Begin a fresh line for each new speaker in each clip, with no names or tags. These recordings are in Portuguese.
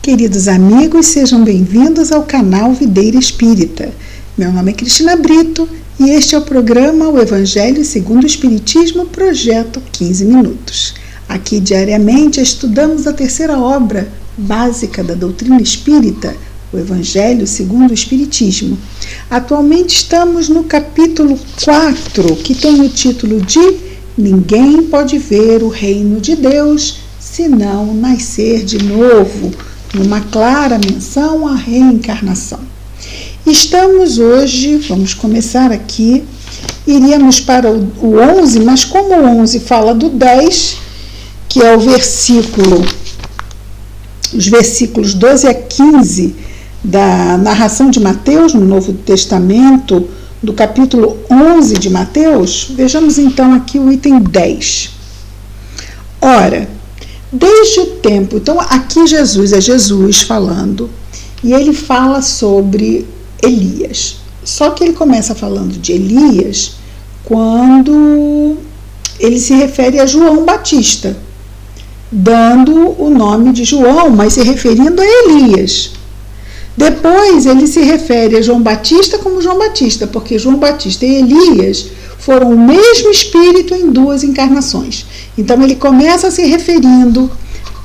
Queridos amigos, sejam bem-vindos ao canal Videira Espírita. Meu nome é Cristina Brito e este é o programa O Evangelho segundo o Espiritismo, projeto 15 minutos. Aqui diariamente estudamos a terceira obra básica da doutrina espírita, o Evangelho segundo o Espiritismo. Atualmente estamos no capítulo 4, que tem o título de Ninguém pode ver o reino de Deus se não nascer de novo, numa clara menção à reencarnação. Estamos hoje, vamos começar aqui, iríamos para o 11, mas como o 11 fala do 10, que é o versículo, os versículos 12 a 15 da narração de Mateus, no Novo Testamento, do capítulo 11 de Mateus, vejamos então aqui o item 10. Ora, desde o tempo, então aqui é Jesus falando, e ele fala sobre Elias. Só que ele começa falando de Elias quando ele se refere a João Batista, dando o nome de João, mas se referindo a Elias. Depois ele se refere a João Batista como João Batista, porque João Batista e Elias foram o mesmo espírito em duas encarnações. Então ele começa se referindo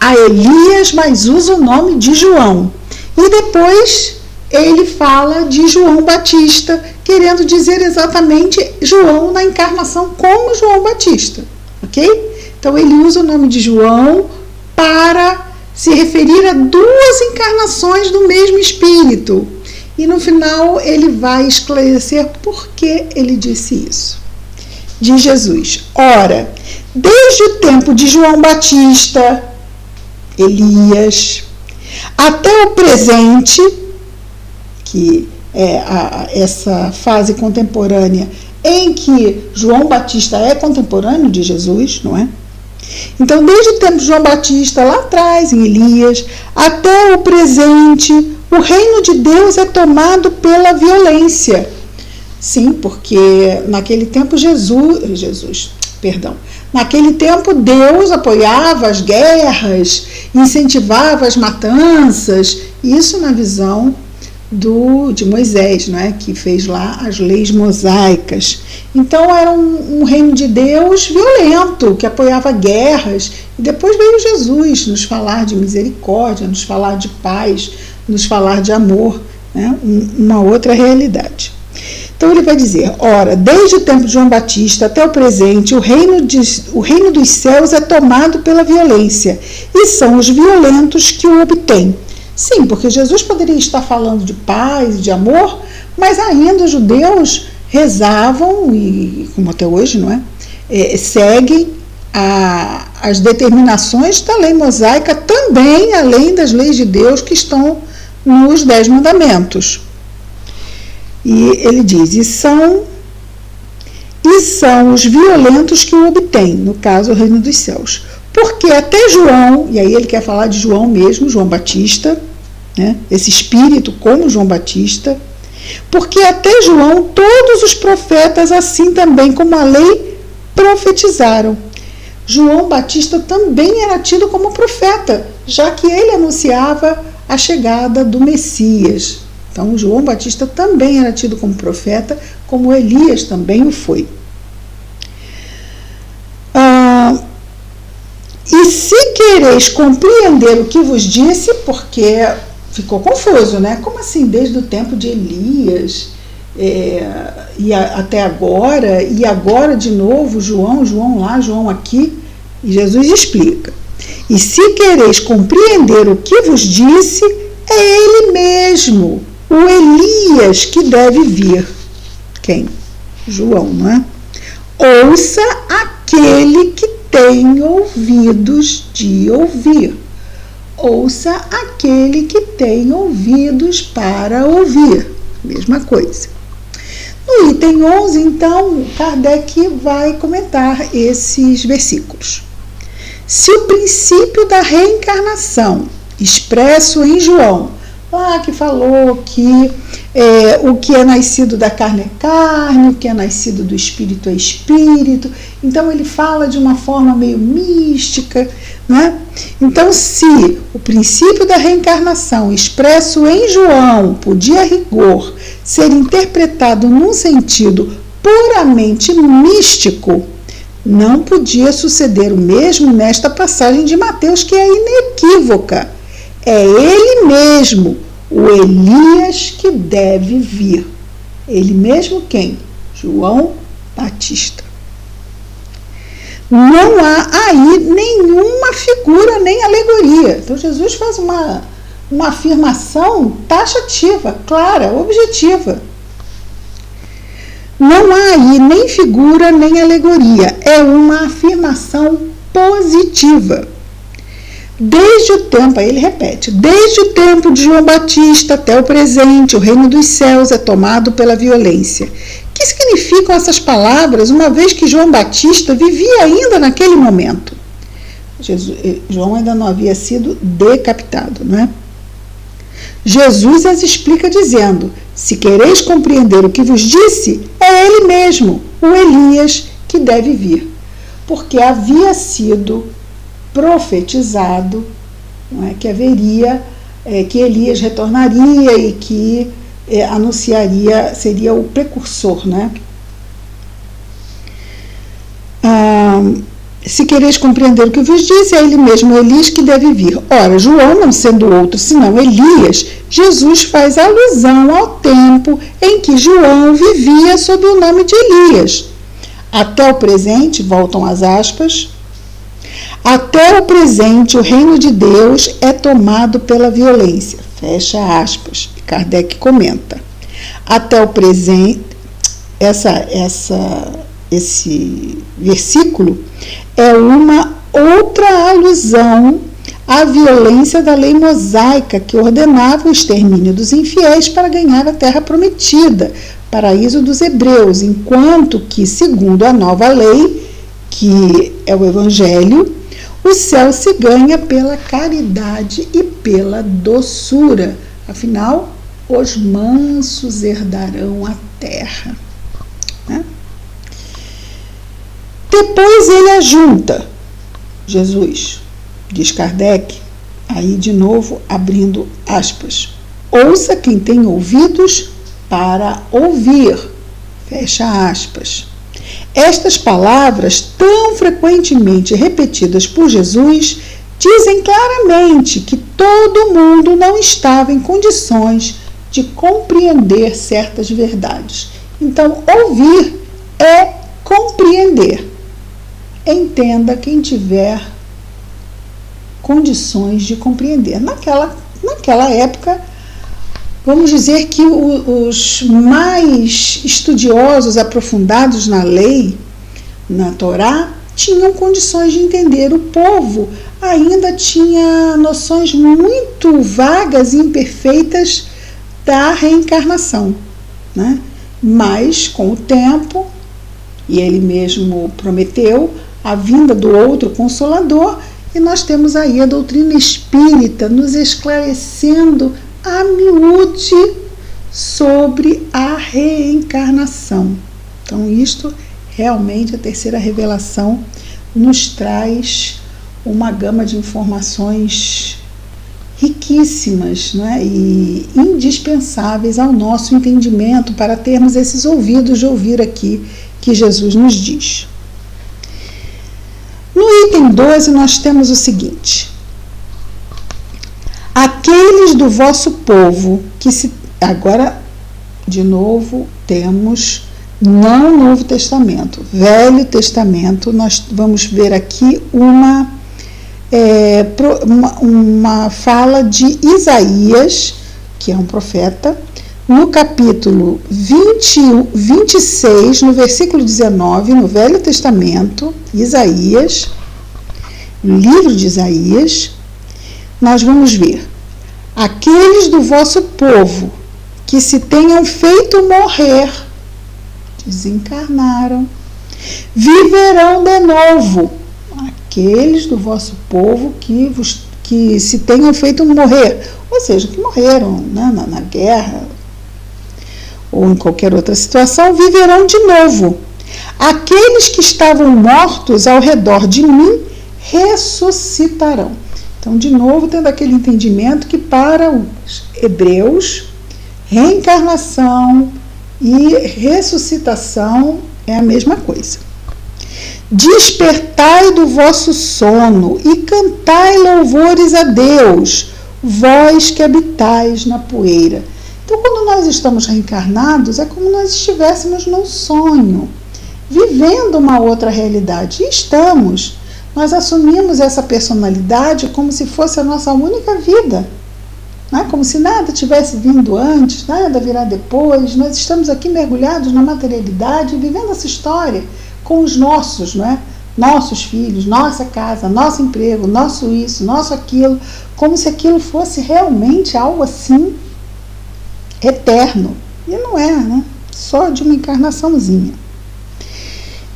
a Elias, mas usa o nome de João. E depois ele fala de João Batista, querendo dizer exatamente João na encarnação como João Batista. Ok? Então ele usa o nome de João para se referir a duas encarnações do mesmo espírito. E no final ele vai esclarecer por que ele disse isso. Diz Jesus: ora, desde o tempo de João Batista, Elias, até o presente, que é essa fase contemporânea em que João Batista é contemporâneo de Jesus, não é? Então, desde o tempo de João Batista, lá atrás, em Elias, até o presente, o reino de Deus é tomado pela violência. Sim, porque naquele tempo naquele tempo Deus apoiava as guerras, incentivava as matanças, isso na visão de Moisés, não é? Que fez lá as leis mosaicas. Então era um reino de Deus violento, que apoiava guerras, e depois veio Jesus nos falar de misericórdia, nos falar de paz, nos falar de amor, né? Uma outra realidade. Então ele vai dizer: ora, desde o tempo de João Batista até o presente, o reino dos céus é tomado pela violência, e são os violentos que o obtêm. Sim, porque Jesus poderia estar falando de paz, de amor, mas ainda os judeus rezavam, e como até hoje, não é? Seguem as determinações da lei mosaica também, além das leis de Deus que estão nos 10 mandamentos. E ele diz: e são os violentos que o obtêm, no caso o reino dos céus. Porque até João, e aí ele quer falar de João mesmo, João Batista, né? Esse espírito como João Batista, porque até João todos os profetas, assim também como a lei, profetizaram. João Batista também era tido como profeta, já que ele anunciava a chegada do Messias. Então João Batista também era tido como profeta, como Elias também o foi. E se quereis compreender o que vos disse, porque ficou confuso, né? Como assim, desde o tempo de Elias até agora, e agora de novo João lá, João aqui? E Jesus explica: e se quereis compreender o que vos disse, é ele mesmo, o Elias que deve vir. Quem? João, não é? Ouça aquele que tem ouvidos de ouvir. Ouça aquele que tem ouvidos para ouvir. Mesma coisa. No item 11, então, Kardec vai comentar esses versículos. Se o princípio da reencarnação, expresso em João, lá que falou que o que é nascido da carne é carne, o que é nascido do espírito é espírito. Então ele fala de uma forma meio mística, né? Então, se o princípio da reencarnação expresso em João podia, a rigor, ser interpretado num sentido puramente místico, não podia suceder o mesmo nesta passagem de Mateus, que é inequívoca. É ele mesmo, o Elias, que deve vir. Ele mesmo quem? João Batista. Não há aí nenhuma figura nem alegoria. Então Jesus faz uma afirmação taxativa, clara, objetiva. Não há aí nem figura nem alegoria. É uma afirmação positiva. Desde o tempo, aí ele repete, desde o tempo de João Batista até o presente, o reino dos céus é tomado pela violência. O que significam essas palavras, uma vez que João Batista vivia ainda naquele momento? João ainda não havia sido decapitado, não é? Jesus as explica dizendo, se quereis compreender o que vos disse, é ele mesmo, o Elias, que deve vir. Porque havia sido profetizado, não é, que haveria, que Elias retornaria e que anunciaria, seria o precursor, né? Se quereis compreender o que vos disse, é ele mesmo, Elias, que deve vir. Ora, João, não sendo outro senão Elias, Jesus faz alusão ao tempo em que João vivia sob o nome de Elias. Até o presente, voltam as aspas, até o presente o reino de Deus é tomado pela violência. Fecha aspas. Kardec comenta. Até o presente, esse versículo é uma outra alusão à violência da lei mosaica que ordenava o extermínio dos infiéis para ganhar a terra prometida, paraíso dos hebreus, enquanto que, segundo a nova lei, que é o Evangelho, o céu se ganha pela caridade e pela doçura. Afinal, os mansos herdarão a terra. Né? Depois ele ajunta, Jesus, diz Kardec, aí de novo abrindo aspas, ouça quem tem ouvidos para ouvir, fecha aspas. Estas palavras, tão frequentemente repetidas por Jesus, dizem claramente que todo mundo não estava em condições de compreender certas verdades. Então, ouvir é compreender. Entenda quem tiver condições de compreender. Naquela época, vamos dizer que os mais estudiosos, aprofundados na lei, na Torá, tinham condições de entender. O povo ainda tinha noções muito vagas e imperfeitas da reencarnação, né? Mas, com o tempo, e ele mesmo prometeu, a vinda do outro Consolador, e nós temos aí a doutrina espírita nos esclarecendo a miúde sobre a reencarnação. Então, isto realmente, a terceira revelação nos traz uma gama de informações riquíssimas, né, e indispensáveis ao nosso entendimento para termos esses ouvidos de ouvir aqui que Jesus nos diz. No item 12 nós temos o seguinte: aqueles do vosso povo que se... Agora, de novo, temos não Novo Testamento, Velho Testamento. Nós vamos ver aqui uma fala de Isaías, que é um profeta, no capítulo 26, no versículo 19, no Velho Testamento, Isaías, no livro de Isaías, nós vamos ver: aqueles do vosso povo que se tenham feito morrer, desencarnaram, viverão de novo. Aqueles do vosso povo que que se tenham feito morrer, ou seja, que morreram, né, na guerra ou em qualquer outra situação, viverão de novo. Aqueles que estavam mortos ao redor de mim ressuscitarão. Então, de novo, tendo aquele entendimento que para os hebreus, reencarnação e ressuscitação é a mesma coisa. Despertai do vosso sono e cantai louvores a Deus, vós que habitais na poeira. Então, quando nós estamos reencarnados, é como nós estivéssemos num sonho, vivendo uma outra realidade. E estamos. Nós assumimos essa personalidade como se fosse a nossa única vida. Não é? Como se nada tivesse vindo antes, nada virá depois. Nós estamos aqui mergulhados na materialidade, vivendo essa história com os nossos, não é? Nossos filhos, nossa casa, nosso emprego, nosso isso, nosso aquilo, como se aquilo fosse realmente algo assim eterno. E não é, né? Só de uma encarnaçãozinha.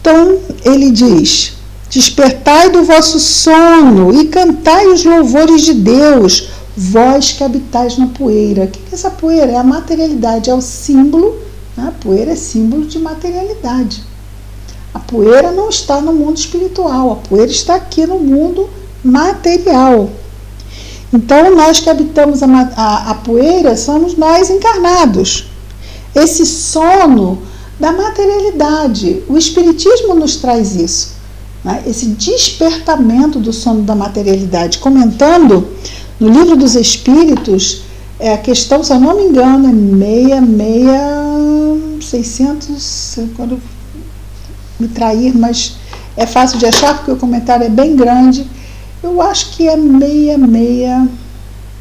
Então, ele diz: despertai do vosso sono e cantai os louvores de Deus, vós que habitais na poeira. O que é essa poeira? É a materialidade, é o símbolo, né? A poeira é símbolo de materialidade. A poeira não está no mundo espiritual, a poeira está aqui no mundo material. Então, nós que habitamos a poeira somos nós encarnados. Esse sono da materialidade, o Espiritismo nos traz isso, né? Esse despertamento do sono da materialidade. Comentando no Livro dos Espíritos, a questão, se eu não me engano, é 600, quando me trair, mas é fácil de achar porque o comentário é bem grande. Eu acho que é 66,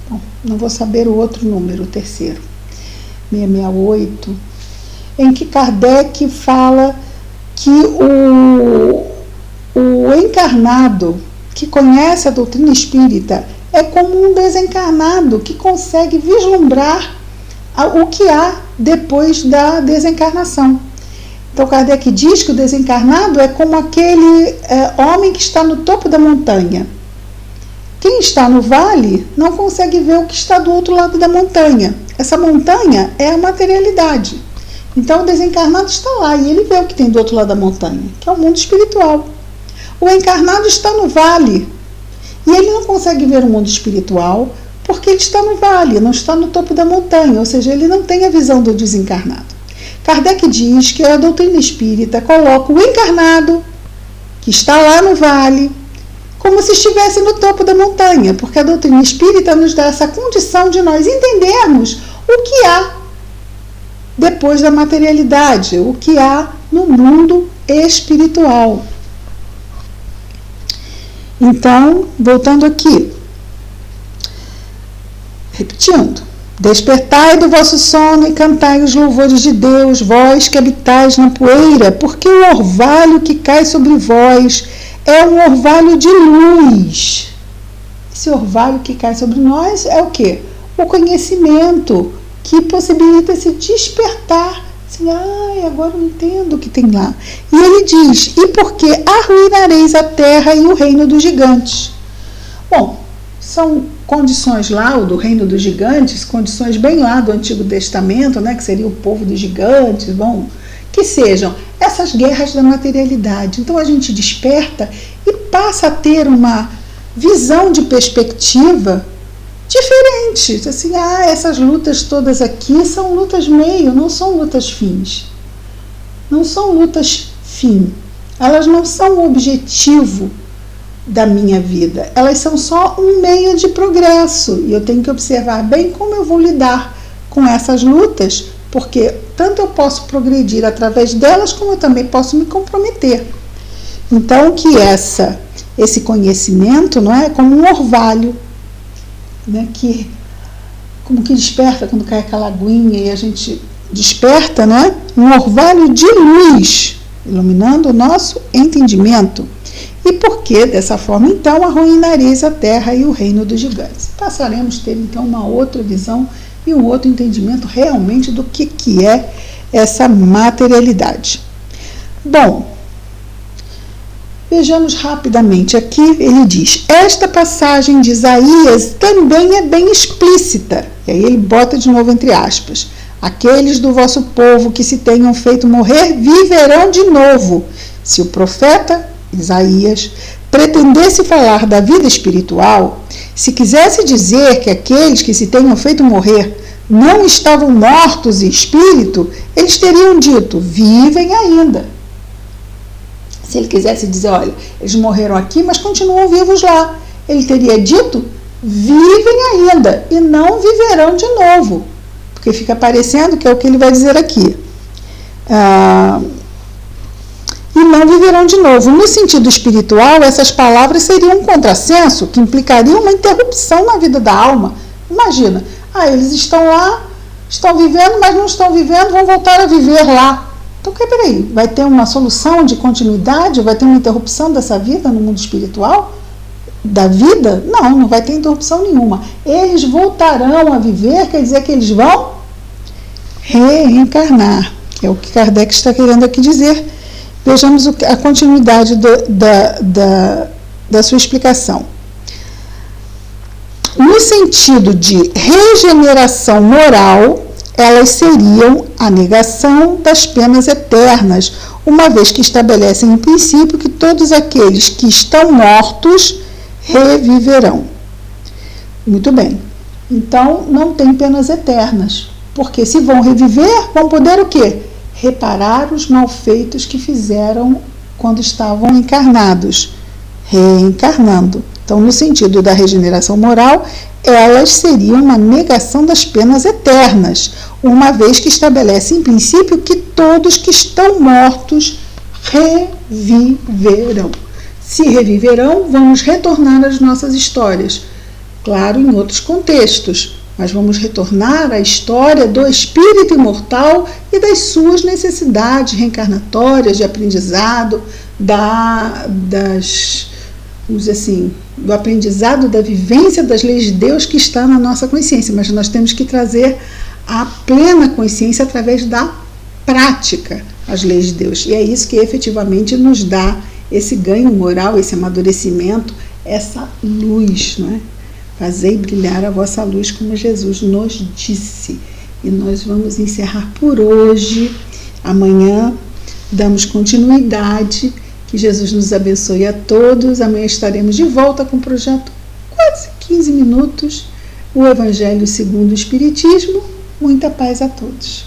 bom, não vou saber o outro número, o terceiro, 668, em que Kardec fala que o encarnado que conhece a doutrina espírita é como um desencarnado que consegue vislumbrar o que há depois da desencarnação. Então, Kardec diz que o desencarnado é como aquele homem que está no topo da montanha. Quem está no vale não consegue ver o que está do outro lado da montanha. Essa montanha é a materialidade. Então, o desencarnado está lá e ele vê o que tem do outro lado da montanha, que é o mundo espiritual. O encarnado está no vale e ele não consegue ver o mundo espiritual porque ele está no vale, não está no topo da montanha, ou seja, ele não tem a visão do desencarnado. Kardec diz que a doutrina espírita coloca o encarnado, que está lá no vale, como se estivesse no topo da montanha, porque a doutrina espírita nos dá essa condição de nós entendermos o que há depois da materialidade, o que há no mundo espiritual. Então, voltando aqui, repetindo: despertai do vosso sono e cantai os louvores de Deus, vós que habitais na poeira, porque o orvalho que cai sobre vós é um orvalho de luz. Esse orvalho que cai sobre nós é o quê? O conhecimento que possibilita esse despertar. Assim, agora eu entendo o que tem lá. E ele diz: e porque arruinareis a terra e o reino dos gigantes. Bom, são condições lá, o do reino dos gigantes, condições bem lá do Antigo Testamento, né, que seria o povo dos gigantes, bom, que sejam essas guerras da materialidade. Então a gente desperta e passa a ter uma visão de perspectiva diferente. Assim, essas lutas todas aqui são lutas meio, não são lutas fins. Não são lutas fim. Elas não são o objetivo da minha vida. Elas são só um meio de progresso. E eu tenho que observar bem como eu vou lidar com essas lutas, porque tanto eu posso progredir através delas, como eu também posso me comprometer. Então, que esse conhecimento, não é como um orvalho, né, como que desperta quando cai aquela aguinha e a gente desperta, né, um orvalho de luz, iluminando o nosso entendimento. E porque, dessa forma, então, arruinareis a terra e o reino dos gigantes. Passaremos a ter, então, uma outra visão e um outro entendimento realmente do que é essa materialidade. Bom, Vejamos rapidamente aqui, ele diz, esta passagem de Isaías também é bem explícita. E aí ele bota de novo entre aspas. Aqueles do vosso povo que se tenham feito morrer viverão de novo. Se o profeta Isaías pretendesse falar da vida espiritual, se quisesse dizer que aqueles que se tenham feito morrer não estavam mortos em espírito, eles teriam dito, vivem ainda. Se ele quisesse dizer, olha, eles morreram aqui, mas continuam vivos lá, ele teria dito, vivem ainda e não viverão de novo. Porque fica parecendo que é o que ele vai dizer aqui. E não viverão de novo. No sentido espiritual, essas palavras seriam um contrassenso que implicaria uma interrupção na vida da alma. Imagina, eles estão lá, estão vivendo, mas não estão vivendo, vão voltar a viver lá. Então, peraí, vai ter uma solução de continuidade? Vai ter uma interrupção dessa vida no mundo espiritual? Da vida? Não, não vai ter interrupção nenhuma. Eles voltarão a viver, quer dizer que eles vão reencarnar. É o que Kardec está querendo aqui dizer. Vejamos a continuidade da sua explicação. No sentido de regeneração moral, elas seriam a negação das penas eternas, uma vez que estabelecem em princípio que todos aqueles que estão mortos reviverão. Muito bem. Então, não tem penas eternas, porque se vão reviver, vão poder o quê? Reparar os malfeitos que fizeram quando estavam encarnados, reencarnando. Então, no sentido da regeneração moral, elas seriam uma negação das penas eternas, uma vez que estabelece em princípio que todos que estão mortos reviverão. Se reviverão, vamos retornar às nossas histórias. Claro, em outros contextos, mas vamos retornar à história do espírito imortal e das suas necessidades reencarnatórias de aprendizado, vamos dizer assim, do aprendizado da vivência das leis de Deus que está na nossa consciência, mas nós temos que trazer a plena consciência através da prática as leis de Deus, e é isso que efetivamente nos dá esse ganho moral, esse amadurecimento, essa luz, não é? Fazei brilhar a vossa luz, como Jesus nos disse. E nós vamos encerrar por hoje. Amanhã damos continuidade. Que Jesus nos abençoe a todos. Amanhã estaremos de volta com o projeto quase 15 minutos. O Evangelho segundo o Espiritismo. Muita paz a todos.